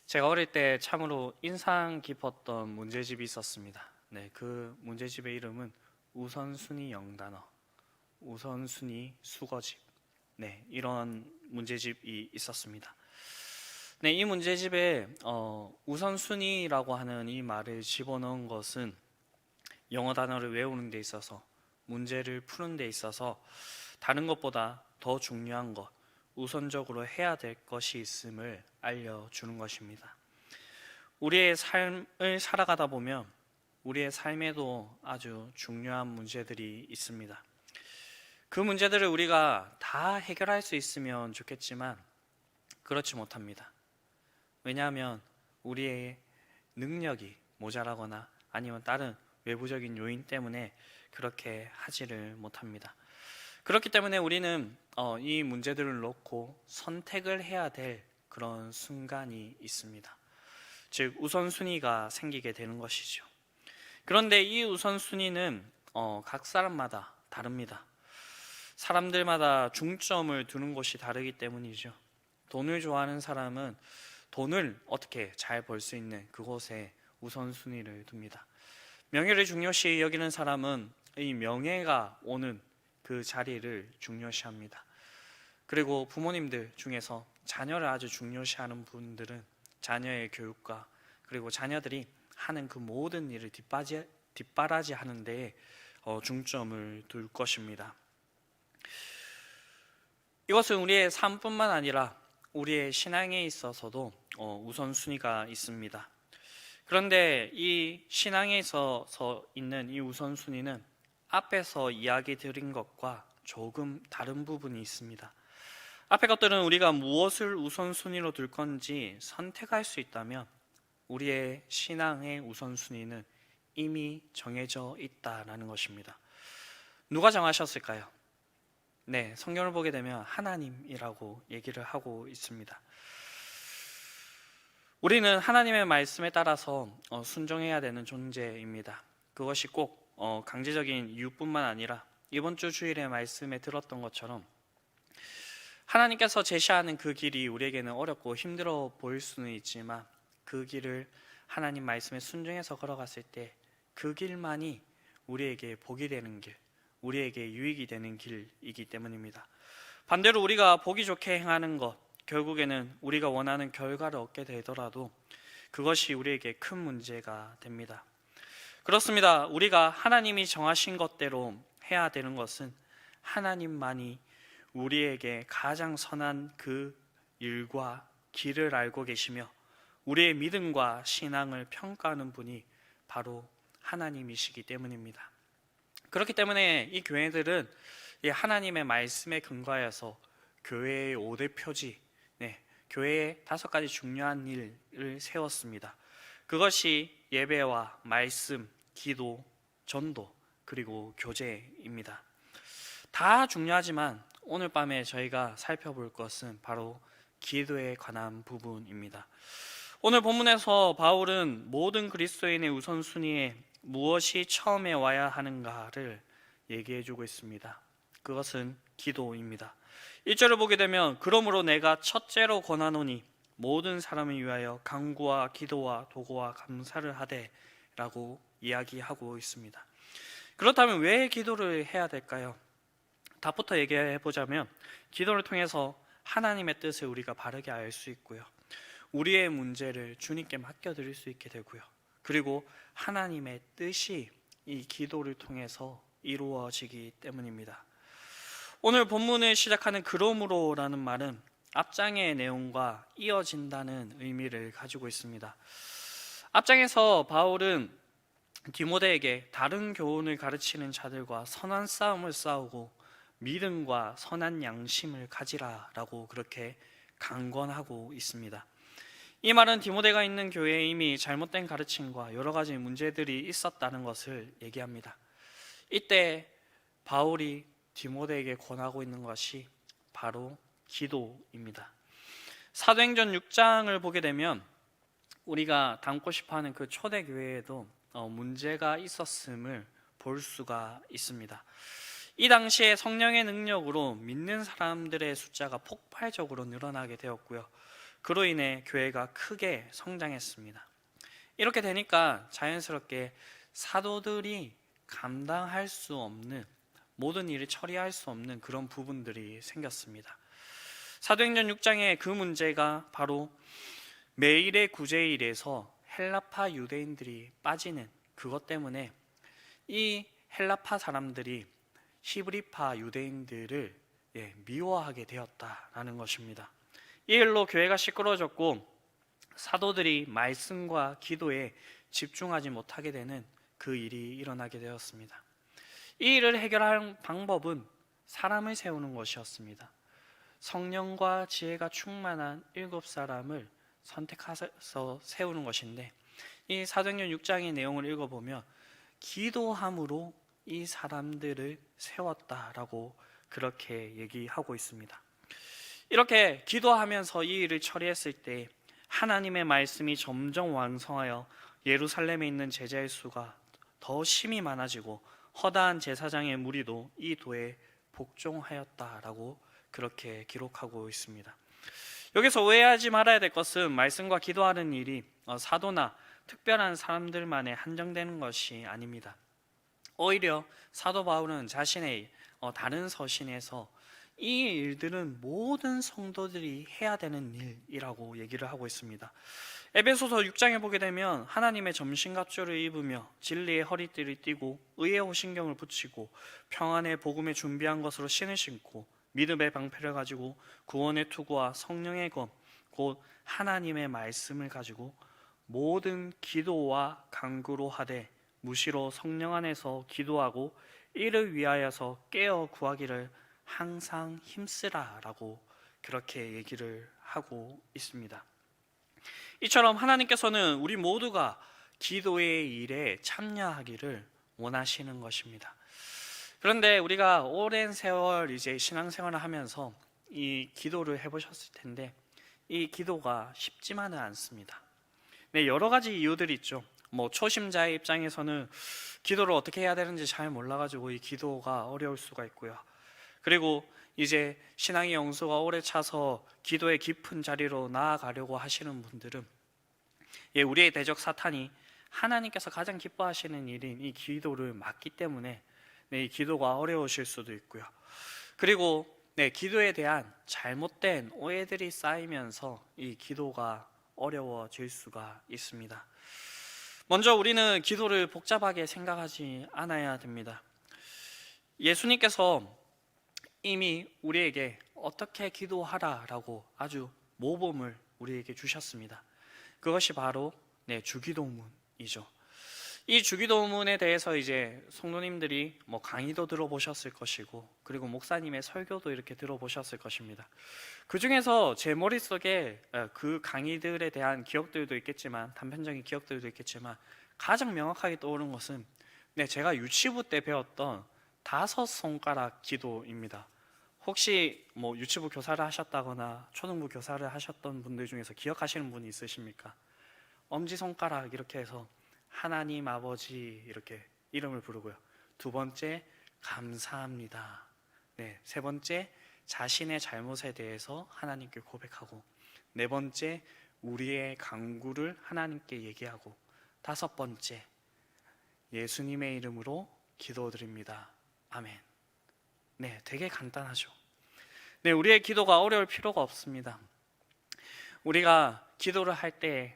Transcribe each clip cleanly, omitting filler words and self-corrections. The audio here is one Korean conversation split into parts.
제가 어릴 때 참으로 인상 깊었던 문제집이 있었습니다. 네, 그 문제집의 이름은 우선순위 영단어, 우선순위 수거집. 네, 이런 문제집이 있었습니다. 네, 이 문제집에 우선순위라고 하는 이 말을 집어넣은 것은 영어 단어를 외우는 데 있어서, 문제를 푸는 데 있어서 다른 것보다 더 중요한 것, 우선적으로 해야 될 것이 있음을 알려주는 것입니다. 우리의 삶을 살아가다 보면 우리의 삶에도 아주 중요한 문제들이 있습니다. 그 문제들을 우리가 다 해결할 수 있으면 좋겠지만 그렇지 못합니다. 왜냐하면 우리의 능력이 모자라거나 아니면 다른 외부적인 요인 때문에 그렇게 하지를 못합니다. 그렇기 때문에 우리는 이 문제들을 놓고 선택을 해야 될 그런 순간이 있습니다. 즉 우선순위가 생기게 되는 것이죠. 그런데 이 우선순위는 각 사람마다 다릅니다. 사람들마다 중점을 두는 곳이 다르기 때문이죠. 돈을 좋아하는 사람은 돈을 어떻게 잘 벌 수 있는 그곳에 우선순위를 둡니다. 명예를 중요시 여기는 사람은 이 명예가 오는 그 자리를 중요시합니다. 그리고 부모님들 중에서 자녀를 아주 중요시하는 분들은 자녀의 교육과 그리고 자녀들이 하는 그 모든 일을 뒷바라지 하는 데에 중점을 둘 것입니다. 이것은 우리의 삶뿐만 아니라 우리의 신앙에 있어서도 우선순위가 있습니다. 그런데 이 신앙에 있어서 있는 이 우선순위는 앞에서 이야기 드린 것과 조금 다른 부분이 있습니다. 앞에 것들은 우리가 무엇을 우선순위로 둘 건지 선택할 수 있다면 우리의 신앙의 우선순위는 이미 정해져 있다라는 것입니다. 누가 정하셨을까요? 네, 성경을 보게 되면 하나님이라고 얘기를 하고 있습니다. 우리는 하나님의 말씀에 따라서 순종해야 되는 존재입니다. 그것이 꼭 강제적인 이유뿐만 아니라 이번 주 주일의 말씀에 들었던 것처럼 하나님께서 제시하는 그 길이 우리에게는 어렵고 힘들어 보일 수는 있지만 그 길을 하나님 말씀에 순종해서 걸어갔을 때 그 길만이 우리에게 복이 되는 길, 우리에게 유익이 되는 길이기 때문입니다. 반대로 우리가 보기 좋게 행하는 것, 결국에는 우리가 원하는 결과를 얻게 되더라도 그것이 우리에게 큰 문제가 됩니다. 그렇습니다. 우리가 하나님이 정하신 것대로 해야 되는 것은 하나님만이 우리에게 가장 선한 그 일과 길을 알고 계시며 우리의 믿음과 신앙을 평가하는 분이 바로 하나님이시기 때문입니다. 그렇기 때문에 이 교회들은 이 하나님의 말씀에 근거해서 교회의 5대 표지, 교회의 5가지 중요한 일을 세웠습니다. 그것이 예배와 말씀, 기도, 전도, 그리고 교제입니다. 다 중요하지만 오늘 밤에 저희가 살펴볼 것은 바로 기도에 관한 부분입니다. 오늘 본문에서 바울은 모든 그리스도인의 우선순위에 무엇이 처음에 와야 하는가를 얘기해 주고 있습니다. 그것은 기도입니다. 1절을 보게 되면 그러므로 내가 첫째로 권하노니 모든 사람을 위하여 간구와 기도와 도구와 감사를 하되 라고 이야기하고 있습니다. 그렇다면 왜 기도를 해야 될까요? 답부터 얘기해 보자면 기도를 통해서 하나님의 뜻을 우리가 바르게 알 수 있고요, 우리의 문제를 주님께 맡겨드릴 수 있게 되고요, 그리고 하나님의 뜻이 이 기도를 통해서 이루어지기 때문입니다. 오늘 본문을 시작하는 그러므로라는 말은 앞장의 내용과 이어진다는 의미를 가지고 있습니다. 앞장에서 바울은 디모데에게 다른 교훈을 가르치는 자들과 선한 싸움을 싸우고 믿음과 선한 양심을 가지라라고 그렇게 강권하고 있습니다. 이 말은 디모데가 있는 교회에 이미 잘못된 가르침과 여러 가지 문제들이 있었다는 것을 얘기합니다. 이때 바울이 디모데에게 권하고 있는 것이 바로 기도입니다. 사도행전 6장을 보게 되면 우리가 닮고 싶어하는 그 초대교회에도 문제가 있었음을 볼 수가 있습니다. 이 당시에 성령의 능력으로 믿는 사람들의 숫자가 폭발적으로 늘어나게 되었고요, 그로 인해 교회가 크게 성장했습니다. 이렇게 되니까 자연스럽게 사도들이 감당할 수 없는, 모든 일을 처리할 수 없는 그런 부분들이 생겼습니다. 사도행전 6장의 그 문제가 바로 매일의 구제일에서 헬라파 유대인들이 빠지는 그것 때문에 이 헬라파 사람들이 히브리파 유대인들을 미워하게 되었다라는 것입니다. 이 일로 교회가 시끄러워졌고 사도들이 말씀과 기도에 집중하지 못하게 되는 그 일이 일어나게 되었습니다. 이 일을 해결할 방법은 사람을 세우는 것이었습니다. 성령과 지혜가 충만한 7사람을 선택해서 세우는 것인데, 이 사도행전 6장의 내용을 읽어보면 기도함으로 이 사람들을 세웠다라고 그렇게 얘기하고 있습니다. 이렇게 기도하면서 이 일을 처리했을 때 하나님의 말씀이 점점 왕성하여 예루살렘에 있는 제자의 수가 더 심히 많아지고 허다한 제사장의 무리도 이 도에 복종하였다라고 그렇게 기록하고 있습니다. 여기서 오해하지 말아야 될 것은 말씀과 기도하는 일이 사도나 특별한 사람들만에 한정되는 것이 아닙니다. 오히려 사도 바울은 자신의 다른 서신에서 이 일들은 모든 성도들이 해야 되는 일이라고 얘기를 하고 있습니다. 에베소서 6장에 보게 되면 하나님의 전신갑주를 입으며 진리의 허리띠를 띠고 의의 호신경을 붙이고 평안의 복음에 준비한 것으로 신을 신고 믿음의 방패를 가지고 구원의 투구와 성령의 검 곧 하나님의 말씀을 가지고 모든 기도와 간구로 하되 무시로 성령 안에서 기도하고 이를 위하여서 깨어 구하기를 항상 힘쓰라라고 그렇게 얘기를 하고 있습니다. 이처럼 하나님께서는 우리 모두가 기도의 일에 참여하기를 원하시는 것입니다. 그런데 우리가 오랜 세월 이제 신앙생활을 하면서 이 기도를 해보셨을 텐데 이 기도가 쉽지만은 않습니다. 네, 여러 가지 이유들이 있죠. 초심자의 입장에서는 기도를 어떻게 해야 되는지 잘 몰라가지고 이 기도가 어려울 수가 있고요. 그리고 이제 신앙의 영수가 오래 차서 기도의 깊은 자리로 나아가려고 하시는 분들은 우리의 대적 사탄이 하나님께서 가장 기뻐하시는 일인 이 기도를 막기 때문에 이 기도가 어려우실 수도 있고요. 그리고 기도에 대한 잘못된 오해들이 쌓이면서 이 기도가 어려워질 수가 있습니다. 먼저 우리는 기도를 복잡하게 생각하지 않아야 됩니다. 예수님께서 이미 우리에게 어떻게 기도하라라고 아주 모범을 우리에게 주셨습니다. 그것이 바로 주기도문이죠. 이 주기도문에 대해서 이제 성도님들이 강의도 들어보셨을 것이고 그리고 목사님의 설교도 이렇게 들어보셨을 것입니다. 그 중에서 제 머릿속에 그 강의들에 대한 기억들도 있겠지만 단편적인 기억들도 있겠지만 가장 명확하게 떠오른 것은 제가 유치부 때 배웠던 5손가락 기도입니다. 혹시 유치부 교사를 하셨다거나 초등부 교사를 하셨던 분들 중에서 기억하시는 분이 있으십니까? 엄지손가락 이렇게 해서 하나님 아버지 이렇게 이름을 부르고요. 2번째 감사합니다. 세 번째 자신의 잘못에 대해서 하나님께 고백하고 4번째 우리의 간구를 하나님께 얘기하고 5번째 예수님의 이름으로 기도드립니다. 아멘. 되게 간단하죠. 우리의 기도가 어려울 필요가 없습니다. 우리가 기도를 할 때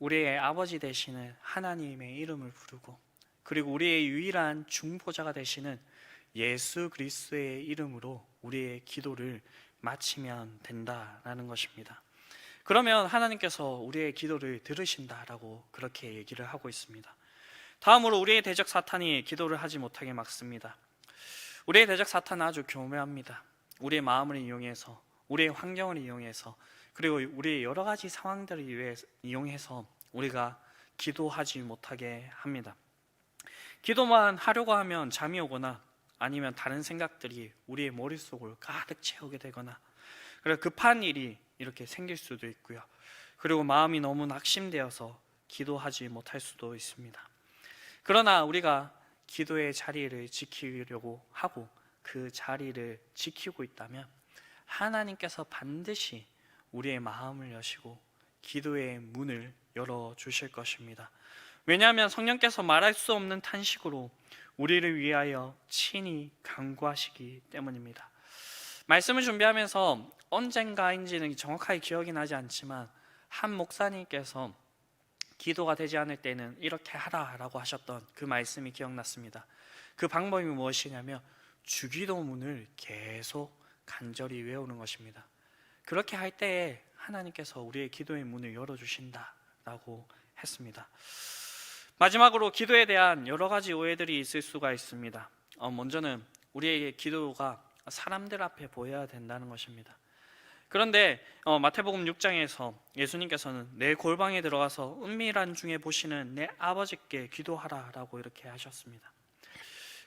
우리의 아버지 되시는 하나님의 이름을 부르고 그리고 우리의 유일한 중보자가 되시는 예수 그리스도의 이름으로 우리의 기도를 마치면 된다라는 것입니다. 그러면 하나님께서 우리의 기도를 들으신다라고 그렇게 얘기를 하고 있습니다. 다음으로 우리의 대적 사탄이 기도를 하지 못하게 막습니다. 우리의 대적 사탄은 아주 교묘합니다. 우리의 마음을 이용해서 우리의 환경을 이용해서 그리고 우리의 여러 가지 상황들을 이용해서 우리가 기도하지 못하게 합니다. 기도만 하려고 하면 잠이 오거나 아니면 다른 생각들이 우리의 머릿속을 가득 채우게 되거나 그리고 급한 일이 이렇게 생길 수도 있고요. 그리고 마음이 너무 낙심되어서 기도하지 못할 수도 있습니다. 그러나 우리가 기도의 자리를 지키려고 하고 그 자리를 지키고 있다면 하나님께서 반드시 우리의 마음을 여시고 기도의 문을 열어주실 것입니다. 왜냐하면 성령께서 말할 수 없는 탄식으로 우리를 위하여 친히 간구하시기 때문입니다. 말씀을 준비하면서 언젠가인지는 정확하게 기억이 나지 않지만 한 목사님께서 기도가 되지 않을 때는 이렇게 하라라고 하셨던 그 말씀이 기억났습니다. 그 방법이 무엇이냐면 주기도문을 계속 간절히 외우는 것입니다. 그렇게 할 때에 하나님께서 우리의 기도의 문을 열어주신다라고 했습니다. 마지막으로 기도에 대한 여러 가지 오해들이 있을 수가 있습니다. 먼저는 우리의 기도가 사람들 앞에 보여야 된다는 것입니다. 그런데 마태복음 6장에서 예수님께서는 내 골방에 들어가서 은밀한 중에 보시는 내 아버지께 기도하라라고 이렇게 하셨습니다.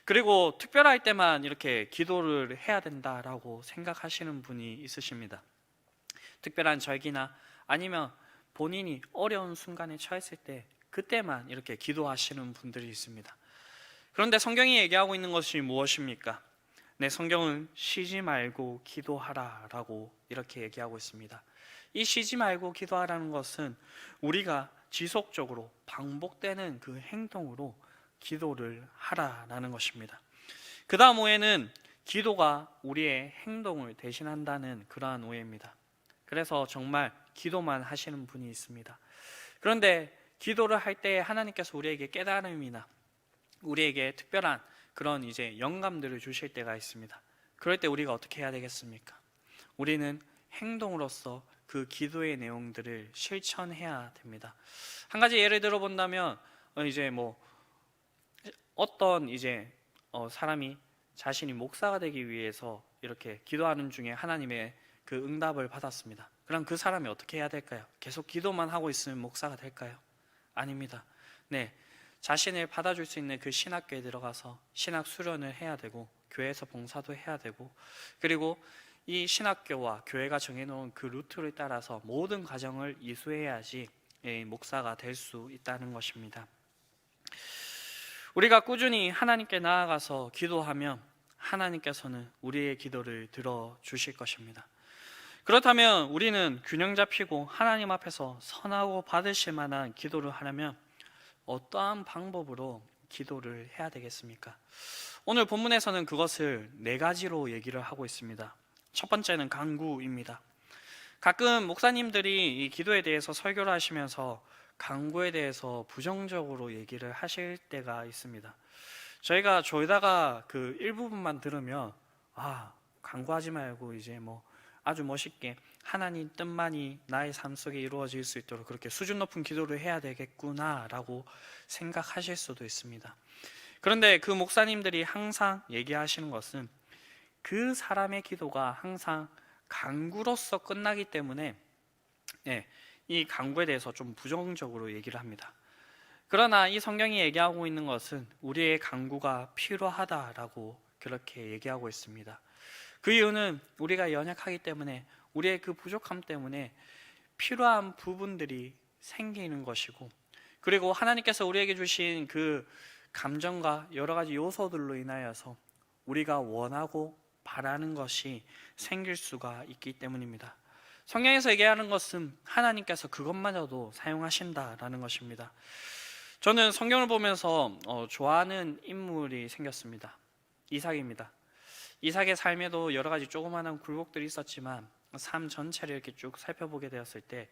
그리고 특별할 때만 이렇게 기도를 해야 된다라고 생각하시는 분이 있으십니다. 특별한 절기나 아니면 본인이 어려운 순간에 처했을 때 그때만 이렇게 기도하시는 분들이 있습니다. 그런데 성경이 얘기하고 있는 것이 무엇입니까? 네, 성경은 쉬지 말고 기도하라라고 이렇게 얘기하고 있습니다. 이 쉬지 말고 기도하라는 것은 우리가 지속적으로 반복되는 그 행동으로 기도를 하라라는 것입니다. 그 다음 오해는 기도가 우리의 행동을 대신한다는 그러한 오해입니다. 그래서 정말 기도만 하시는 분이 있습니다. 그런데 기도를 할 때 하나님께서 우리에게 깨달음이나 우리에게 특별한 그런 이제 영감들을 주실 때가 있습니다. 그럴 때 우리가 어떻게 해야 되겠습니까? 우리는 행동으로서 그 기도의 내용들을 실천해야 됩니다. 한 가지 예를 들어 본다면 이제 어떤 이제 사람이 자신이 목사가 되기 위해서 이렇게 기도하는 중에 하나님의 그 응답을 받았습니다. 그럼 그 사람이 어떻게 해야 될까요? 계속 기도만 하고 있으면 목사가 될까요? 아닙니다. 네, 자신을 받아줄 수 있는 그 신학교에 들어가서 신학 수련을 해야 되고 교회에서 봉사도 해야 되고 그리고 이 신학교와 교회가 정해놓은 그 루트를 따라서 모든 과정을 이수해야지 목사가 될 수 있다는 것입니다. 우리가 꾸준히 하나님께 나아가서 기도하면 하나님께서는 우리의 기도를 들어주실 것입니다. 그렇다면 우리는 균형 잡히고 하나님 앞에서 선하고 받으실 만한 기도를 하려면 어떠한 방법으로 기도를 해야 되겠습니까? 오늘 본문에서는 그것을 4가지로 얘기를 하고 있습니다. 첫 번째는 간구입니다. 가끔 목사님들이 이 기도에 대해서 설교를 하시면서 간구에 대해서 부정적으로 얘기를 하실 때가 있습니다. 저희가 졸다가 그 일부분만 들으면 간구하지 말고 이제 아주 멋있게 하나님 뜻만이 나의 삶 속에 이루어질 수 있도록 그렇게 수준 높은 기도를 해야 되겠구나라고 생각하실 수도 있습니다. 그런데 그 목사님들이 항상 얘기하시는 것은 그 사람의 기도가 항상 간구로서 끝나기 때문에 이 간구에 대해서 좀 부정적으로 얘기를 합니다. 그러나 이 성경이 얘기하고 있는 것은 우리의 간구가 필요하다라고 그렇게 얘기하고 있습니다. 그 이유는 우리가 연약하기 때문에 우리의 그 부족함 때문에 필요한 부분들이 생기는 것이고 그리고 하나님께서 우리에게 주신 그 감정과 여러 가지 요소들로 인하여서 우리가 원하고 바라는 것이 생길 수가 있기 때문입니다. 성경에서 얘기하는 것은 하나님께서 그것마저도 사용하신다라는 것입니다. 저는 성경을 보면서 좋아하는 인물이 생겼습니다. 이삭입니다. 이삭의 삶에도 여러 가지 조그마한 굴곡들이 있었지만 삶 전체를 이렇게 쭉 살펴보게 되었을 때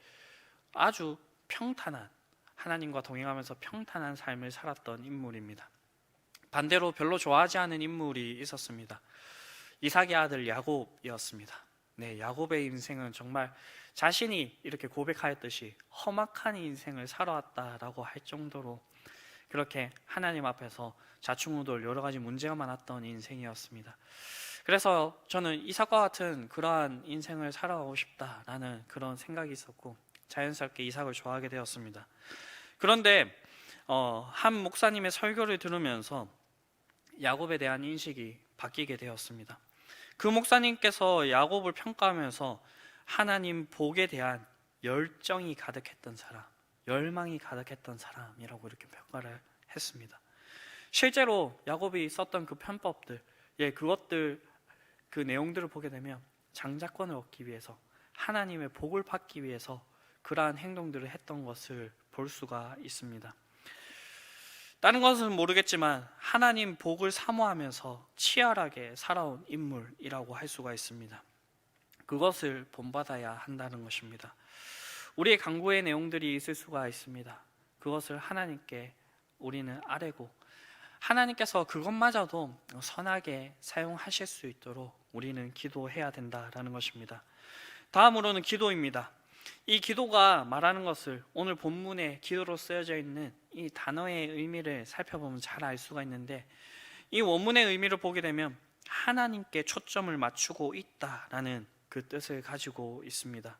아주 평탄한, 하나님과 동행하면서 평탄한 삶을 살았던 인물입니다. 반대로 별로 좋아하지 않은 인물이 있었습니다. 이삭의 아들 야곱이었습니다. 네, 야곱의 인생은 정말 자신이 이렇게 고백하였듯이 험악한 인생을 살아왔다라고 할 정도로 그렇게 하나님 앞에서 자충우돌 여러 가지 문제가 많았던 인생이었습니다. 그래서 저는 이삭과 같은 그러한 인생을 살아가고 싶다라는 그런 생각이 있었고 자연스럽게 이삭을 좋아하게 되었습니다. 그런데 한 목사님의 설교를 들으면서 야곱에 대한 인식이 바뀌게 되었습니다. 그 목사님께서 야곱을 평가하면서 하나님 복에 대한 열정이 가득했던 사람, 열망이 가득했던 사람이라고 이렇게 평가를 했습니다. 실제로 야곱이 썼던 그 편법들, 그것들 그 내용들을 보게 되면 장자권을 얻기 위해서 하나님의 복을 받기 위해서 그러한 행동들을 했던 것을 볼 수가 있습니다. 다른 것은 모르겠지만 하나님 복을 사모하면서 치열하게 살아온 인물이라고 할 수가 있습니다. 그것을 본받아야 한다는 것입니다. 우리의 강구의 내용들이 있을 수가 있습니다. 그것을 하나님께 우리는 아뢰고 하나님께서 그것마저도 선하게 사용하실 수 있도록 우리는 기도해야 된다라는 것입니다. 다음으로는 기도입니다. 이 기도가 말하는 것을 오늘 본문에 기도로 쓰여져 있는 이 단어의 의미를 살펴보면 잘 알 수가 있는데, 이 원문의 의미를 보게 되면 하나님께 초점을 맞추고 있다라는 그 뜻을 가지고 있습니다.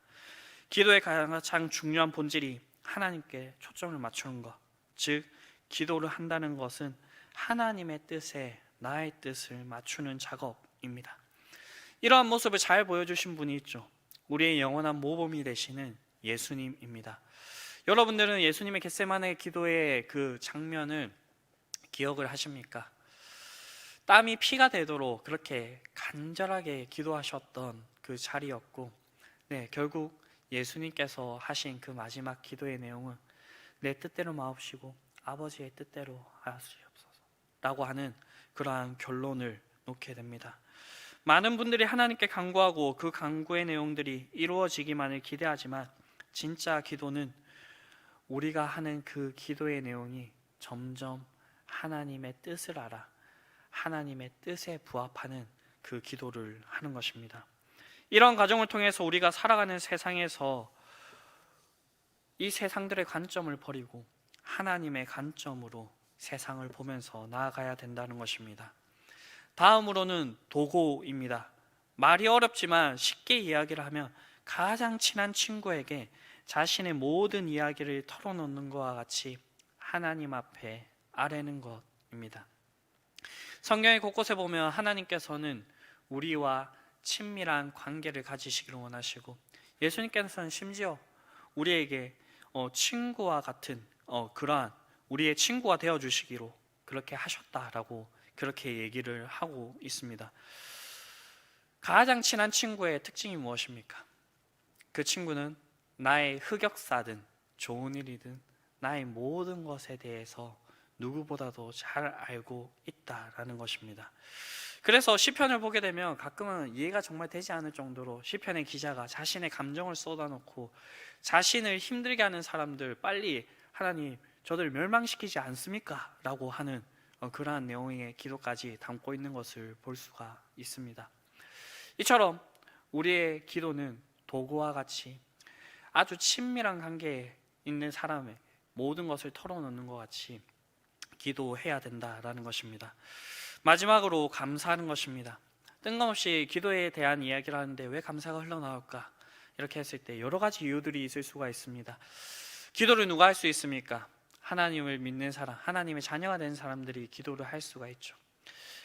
기도의 가장 중요한 본질이 하나님께 초점을 맞추는 것, 즉 기도를 한다는 것은 하나님의 뜻에 나의 뜻을 맞추는 작업입니다. 이러한 모습을 잘 보여주신 분이 있죠. 우리의 영원한 모범이 되시는 예수님입니다. 여러분들은 예수님의 겟세마네 기도의 그 장면을 기억을 하십니까? 땀이 피가 되도록 그렇게 간절하게 기도하셨던 그 자리였고, 결국 예수님께서 하신 그 마지막 기도의 내용은 내 뜻대로 마옵시고 아버지의 뜻대로 하시옵소서 라고 하는 그러한 결론을 놓게 됩니다. 많은 분들이 하나님께 간구하고 그 간구의 내용들이 이루어지기만을 기대하지만 진짜 기도는 우리가 하는 그 기도의 내용이 점점 하나님의 뜻을 알아 하나님의 뜻에 부합하는 그 기도를 하는 것입니다. 이런 과정을 통해서 우리가 살아가는 세상에서 이 세상들의 관점을 버리고 하나님의 관점으로 세상을 보면서 나아가야 된다는 것입니다. 다음으로는 도고입니다. 말이 어렵지만 쉽게 이야기를 하면 가장 친한 친구에게 자신의 모든 이야기를 털어놓는 것과 같이 하나님 앞에 아뢰는 것입니다. 성경의 곳곳에 보면 하나님께서는 우리와 친밀한 관계를 가지시기를 원하시고, 예수님께서는 심지어 우리에게 친구와 같은 그러한 우리의 친구가 되어주시기로 그렇게 하셨다라고 그렇게 얘기를 하고 있습니다. 가장 친한 친구의 특징이 무엇입니까? 그 친구는 나의 흑역사든 좋은 일이든 나의 모든 것에 대해서 누구보다도 잘 알고 있다라는 것입니다. 그래서 시편을 보게 되면 가끔은 이해가 정말 되지 않을 정도로 시편의 기자가 자신의 감정을 쏟아놓고 자신을 힘들게 하는 사람들 빨리 하나님 저들 멸망시키지 않습니까? 라고 하는 그러한 내용의 기도까지 담고 있는 것을 볼 수가 있습니다. 이처럼 우리의 기도는 도구와 같이 아주 친밀한 관계에 있는 사람의 모든 것을 털어놓는 것 같이 기도해야 된다라는 것입니다. 마지막으로 감사하는 것입니다. 뜬금없이 기도에 대한 이야기를 하는데 왜 감사가 흘러나올까? 이렇게 했을 때 여러 가지 이유들이 있을 수가 있습니다. 기도를 누가 할 수 있습니까? 하나님을 믿는 사람, 하나님의 자녀가 된 사람들이 기도를 할 수가 있죠.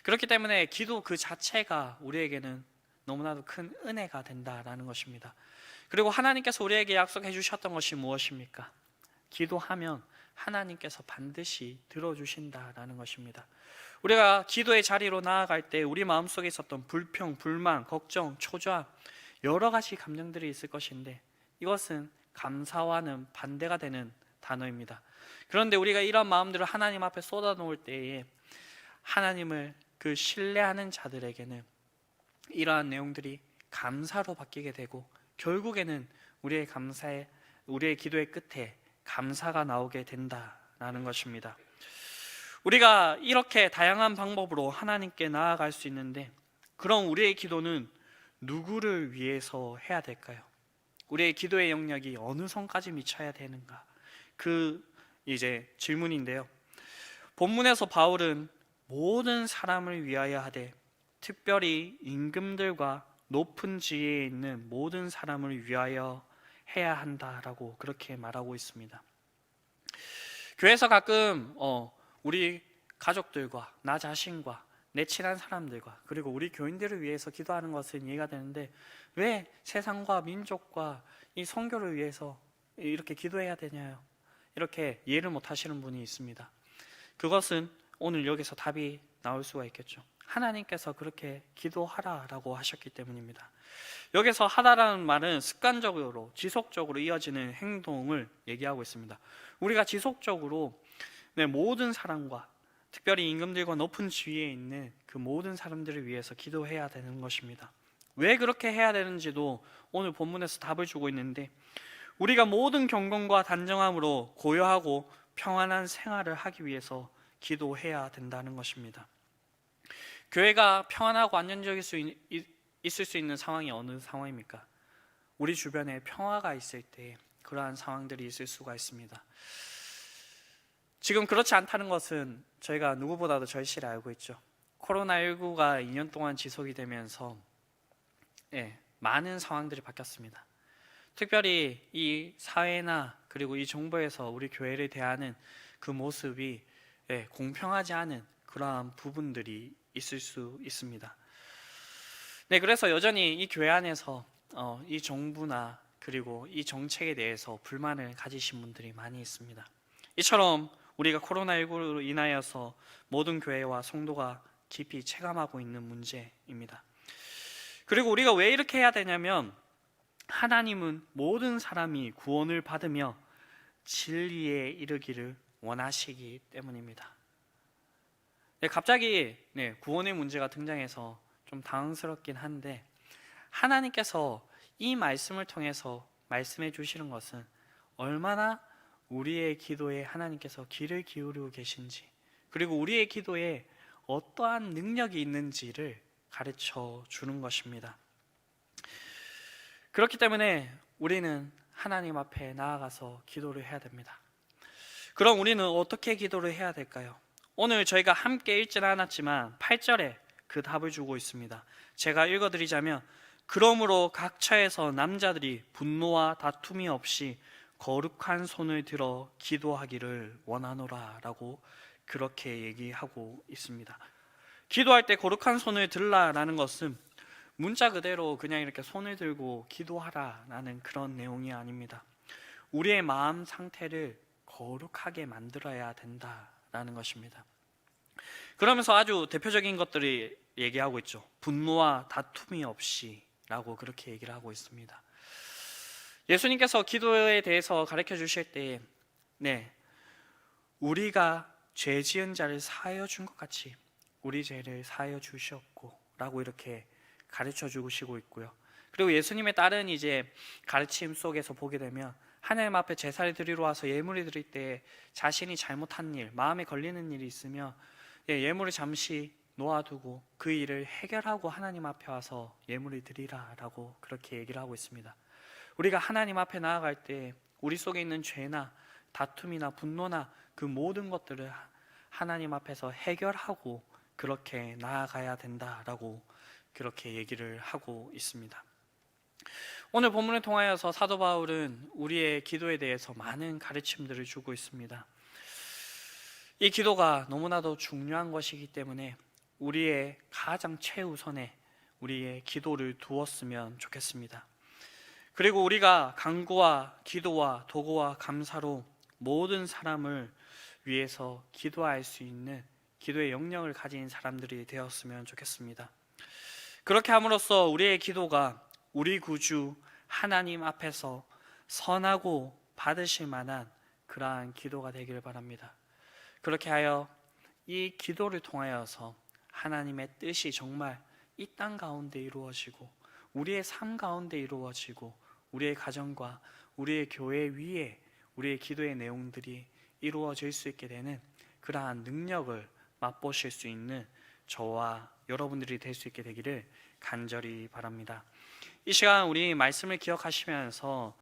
그렇기 때문에 기도 그 자체가 우리에게는 너무나도 큰 은혜가 된다라는 것입니다. 그리고 하나님께서 우리에게 약속해 주셨던 것이 무엇입니까? 기도하면 하나님께서 반드시 들어주신다라는 것입니다. 우리가 기도의 자리로 나아갈 때 우리 마음속에 있었던 불평, 불만, 걱정, 초조함 여러 가지 감정들이 있을 것인데 이것은 감사와는 반대가 되는 단어입니다. 그런데 우리가 이런 마음들을 하나님 앞에 쏟아놓을 때에 하나님을 그 신뢰하는 자들에게는 이러한 내용들이 감사로 바뀌게 되고 결국에는 우리의 기도의 끝에 감사가 나오게 된다라는 것입니다. 우리가 이렇게 다양한 방법으로 하나님께 나아갈 수 있는데 그럼 우리의 기도는 누구를 위해서 해야 될까요? 우리의 기도의 영역이 어느 선까지 미쳐야 되는가? 그 이제 질문인데요. 본문에서 바울은 모든 사람을 위하여 하되 특별히 임금들과 높은 지위에 있는 모든 사람을 위하여 해야 한다라고 그렇게 말하고 있습니다. 교회에서 가끔 우리 가족들과 나 자신과 내 친한 사람들과 그리고 우리 교인들을 위해서 기도하는 것은 이해가 되는데 왜 세상과 민족과 이 선교를 위해서 이렇게 기도해야 되냐요? 이렇게 이해를 못 하시는 분이 있습니다. 그것은 오늘 여기서 답이 나올 수가 있겠죠. 하나님께서 그렇게 기도하라라고 하셨기 때문입니다. 여기서 하다라는 말은 습관적으로 지속적으로 이어지는 행동을 얘기하고 있습니다. 우리가 지속적으로 모든 사람과 특별히 임금들과 높은 지위에 있는 그 모든 사람들을 위해서 기도해야 되는 것입니다. 왜 그렇게 해야 되는지도 오늘 본문에서 답을 주고 있는데, 우리가 모든 경건과 단정함으로 고요하고 평안한 생활을 하기 위해서 기도해야 된다는 것입니다. 교회가 평안하고 안정적일 있을 수 있는 상황이 어느 상황입니까? 우리 주변에 평화가 있을 때 그러한 상황들이 있을 수가 있습니다. 지금 그렇지 않다는 것은 저희가 누구보다도 절실히 알고 있죠. 코로나19가 2년 동안 지속이 되면서 많은 상황들이 바뀌었습니다. 특별히 이 사회나 그리고 이 정부에서 우리 교회를 대하는 그 모습이 공평하지 않은 그러한 부분들이 있을 수 있습니다. 그래서 여전히 이 교회 안에서 이 정부나 그리고 이 정책에 대해서 불만을 가지신 분들이 많이 있습니다. 이처럼 우리가 코로나19로 인하여서 모든 교회와 성도가 깊이 체감하고 있는 문제입니다. 그리고 우리가 왜 이렇게 해야 되냐면, 하나님은 모든 사람이 구원을 받으며 진리에 이르기를 원하시기 때문입니다. 갑자기 구원의 문제가 등장해서 좀 당황스럽긴 한데, 하나님께서 이 말씀을 통해서 말씀해 주시는 것은 얼마나 우리의 기도에 하나님께서 귀를 기울이고 계신지, 그리고 우리의 기도에 어떠한 능력이 있는지를 가르쳐 주는 것입니다. 그렇기 때문에 우리는 하나님 앞에 나아가서 기도를 해야 됩니다. 그럼 우리는 어떻게 기도를 해야 될까요? 오늘 저희가 함께 읽지는 않았지만 8절에 그 답을 주고 있습니다. 제가 읽어드리자면, 그러므로 각 처에서 남자들이 분노와 다툼이 없이 거룩한 손을 들어 기도하기를 원하노라 라고 그렇게 얘기하고 있습니다. 기도할 때 거룩한 손을 들라라는 것은 문자 그대로 그냥 이렇게 손을 들고 기도하라라는 그런 내용이 아닙니다. 우리의 마음 상태를 거룩하게 만들어야 된다라는 것입니다. 그러면서 아주 대표적인 것들이 얘기하고 있죠. 분노와 다툼이 없이 라고 그렇게 얘기를 하고 있습니다. 예수님께서 기도에 대해서 가르쳐 주실 때 우리가 죄 지은 자를 사하여 준 것 같이 우리 죄를 사하여 주셨고 라고 이렇게 가르쳐 주시고 있고요. 그리고 예수님의 다른 이제 가르침 속에서 보게 되면, 하나님 앞에 제사를 드리러 와서 예물을 드릴 때 자신이 잘못한 일, 마음에 걸리는 일이 있으면 예물을 잠시 놓아두고 그 일을 해결하고 하나님 앞에 와서 예물을 드리라라고 그렇게 얘기를 하고 있습니다. 우리가 하나님 앞에 나아갈 때 우리 속에 있는 죄나 다툼이나 분노나 그 모든 것들을 하나님 앞에서 해결하고 그렇게 나아가야 된다라고 그렇게 얘기를 하고 있습니다. 오늘 본문을 통하여서 사도 바울은 우리의 기도에 대해서 많은 가르침들을 주고 있습니다. 이 기도가 너무나도 중요한 것이기 때문에 우리의 가장 최우선에 우리의 기도를 두었으면 좋겠습니다. 그리고 우리가 간구와 기도와 도구와 감사로 모든 사람을 위해서 기도할 수 있는 기도의 영역을 가진 사람들이 되었으면 좋겠습니다. 그렇게 함으로써 우리의 기도가 우리 구주 하나님 앞에서 선하고 받으실 만한 그러한 기도가 되기를 바랍니다. 그렇게 하여 이 기도를 통하여서 하나님의 뜻이 정말 이 땅 가운데 이루어지고 우리의 삶 가운데 이루어지고 우리의 가정과 우리의 교회 위에 우리의 기도의 내용들이 이루어질 수 있게 되는 그러한 능력을 맛보실 수 있는 저와 여러분들이 될 수 있게 되기를 간절히 바랍니다. 이 시간 우리 말씀을 기억하시면서